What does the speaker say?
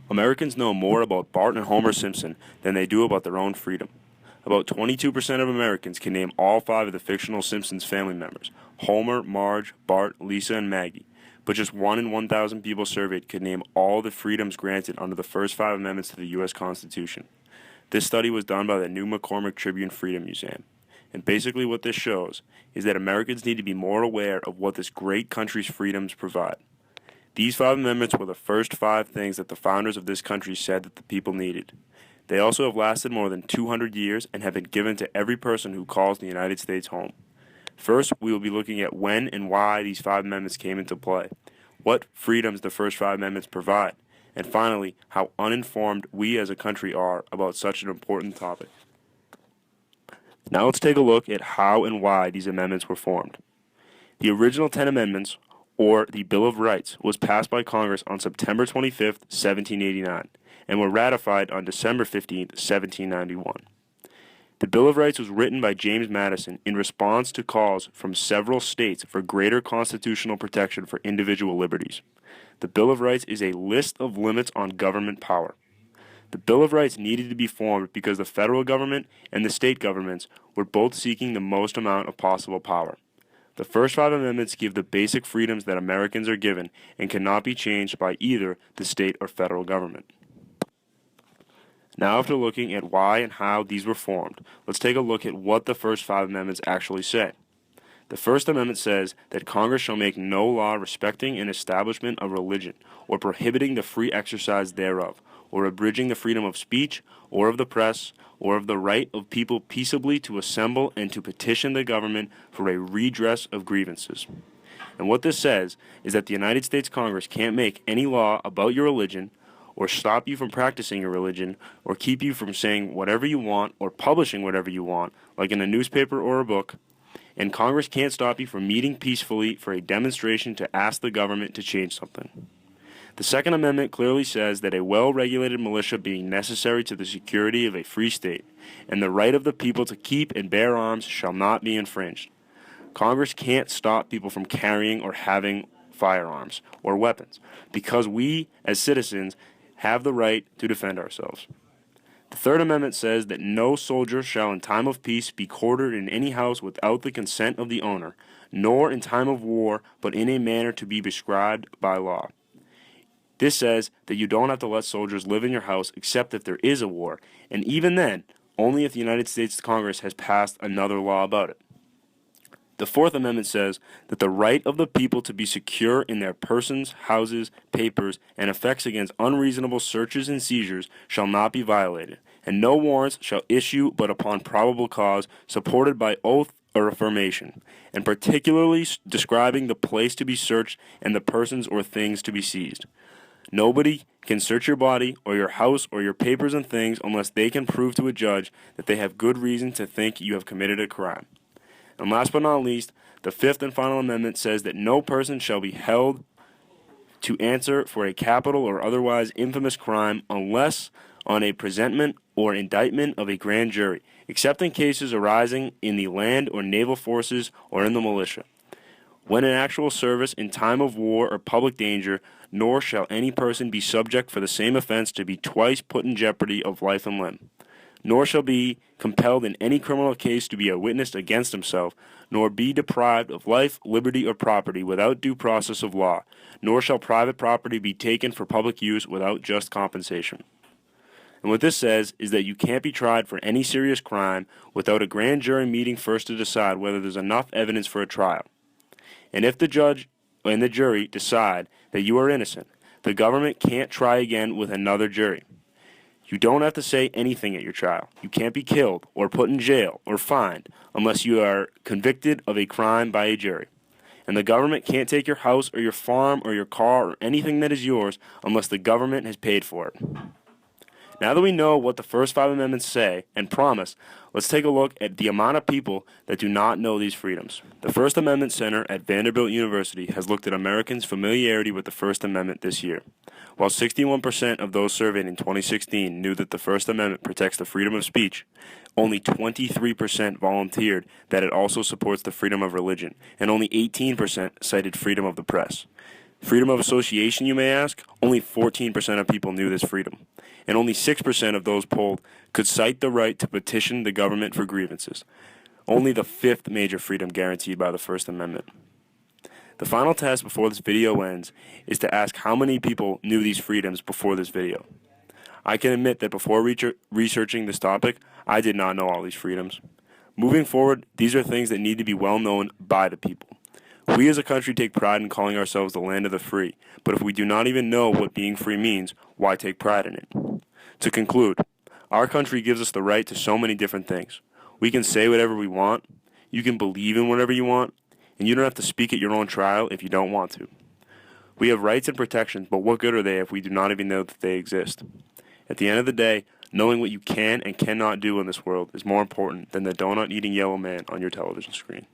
Americans know more about Bart and Homer Simpson than they do about their own freedom. About 22% of Americans can name all five of the fictional Simpsons family members: Homer, Marge, Bart, Lisa, and Maggie. But just 1 in 1,000 people surveyed could name all the freedoms granted under the first five amendments to the U.S. Constitution. This study was done by the New McCormick Tribune Freedom Museum. And basically what this shows is that Americans need to be more aware of what this great country's freedoms provide. These five amendments were the first five things that the founders of this country said that the people needed. They also have lasted more than 200 years and have been given to every person who calls the United States home. First, we will be looking at when and why these five amendments came into play, what freedoms the first five amendments provide, and finally, how uninformed we as a country are about such an important topic. Now let's take a look at how and why these amendments were formed. The original 10 amendments, or the Bill of Rights, was passed by Congress on September 25, 1789, and were ratified on December 15, 1791. The Bill of Rights was written by James Madison in response to calls from several states for greater constitutional protection for individual liberties. The Bill of Rights is a list of limits on government power. The Bill of Rights needed to be formed because the federal government and the state governments were both seeking the most amount of possible power. The first five amendments give the basic freedoms that Americans are given and cannot be changed by either the state or federal government. Now, after looking at why and how these were formed, let's take a look at what the first five amendments actually say. The First Amendment says that Congress shall make no law respecting an establishment of religion, or prohibiting the free exercise thereof, or abridging the freedom of speech, or of the press, or of the right of people peaceably to assemble and to petition the government for a redress of grievances. And what this says is that the United States Congress can't make any law about your religion, or stop you from practicing your religion, or keep you from saying whatever you want, or publishing whatever you want, like in a newspaper or a book. And Congress can't stop you from meeting peacefully for a demonstration to ask the government to change something. The Second Amendment clearly says that a well-regulated militia being necessary to the security of a free state, and the right of the people to keep and bear arms shall not be infringed. Congress can't stop people from carrying or having firearms or weapons, because we, as citizens, have the right to defend ourselves. The Third Amendment says that no soldier shall in time of peace be quartered in any house without the consent of the owner, nor in time of war, but in a manner to be prescribed by law. This says that you don't have to let soldiers live in your house except if there is a war, and even then, only if the United States Congress has passed another law about it. The Fourth Amendment says that the right of the people to be secure in their persons, houses, papers, and effects against unreasonable searches and seizures shall not be violated, and no warrants shall issue but upon probable cause, supported by oath or affirmation, and particularly describing the place to be searched and the persons or things to be seized. Nobody can search your body or your house or your papers and things unless they can prove to a judge that they have good reason to think you have committed a crime. And last but not least, the Fifth and Final Amendment says that no person shall be held to answer for a capital or otherwise infamous crime unless on a presentment or indictment of a grand jury, except in cases arising in the land or naval forces or in the militia, when in actual service in time of war or public danger, nor shall any person be subject for the same offense to be twice put in jeopardy of life and limb, nor shall be compelled in any criminal case to be a witness against himself, nor be deprived of life, liberty, or property without due process of law, nor shall private property be taken for public use without just compensation. And what this says is that you can't be tried for any serious crime without a grand jury meeting first to decide whether there's enough evidence for a trial. And if the judge and the jury decide that you are innocent, the government can't try again with another jury. You don't have to say anything at your trial. You can't be killed or put in jail or fined unless you are convicted of a crime by a jury. And the government can't take your house or your farm or your car or anything that is yours unless the government has paid for it. Now that we know what the first five amendments say and promise, let's take a look at the amount of people that do not know these freedoms. The First Amendment Center at Vanderbilt University has looked at Americans' familiarity with the First Amendment this year. While 61% of those surveyed in 2016 knew that the First Amendment protects the freedom of speech, only 23% volunteered that it also supports the freedom of religion, and only 18% cited freedom of the press. Freedom of association, you may ask? Only 14% of people knew this freedom, and only 6% of those polled could cite the right to petition the government for grievances, only the fifth major freedom guaranteed by the First Amendment. The final test before this video ends is to ask how many people knew these freedoms before this video. I can admit that before researching this topic, I did not know all these freedoms. Moving forward, these are things that need to be well known by the people. We as a country take pride in calling ourselves the land of the free, but if we do not even know what being free means, why take pride in it? To conclude, our country gives us the right to so many different things. We can say whatever we want, you can believe in whatever you want, and you don't have to speak at your own trial if you don't want to. We have rights and protections, but what good are they if we do not even know that they exist? At the end of the day, knowing what you can and cannot do in this world is more important than the donut-eating yellow man on your television screen.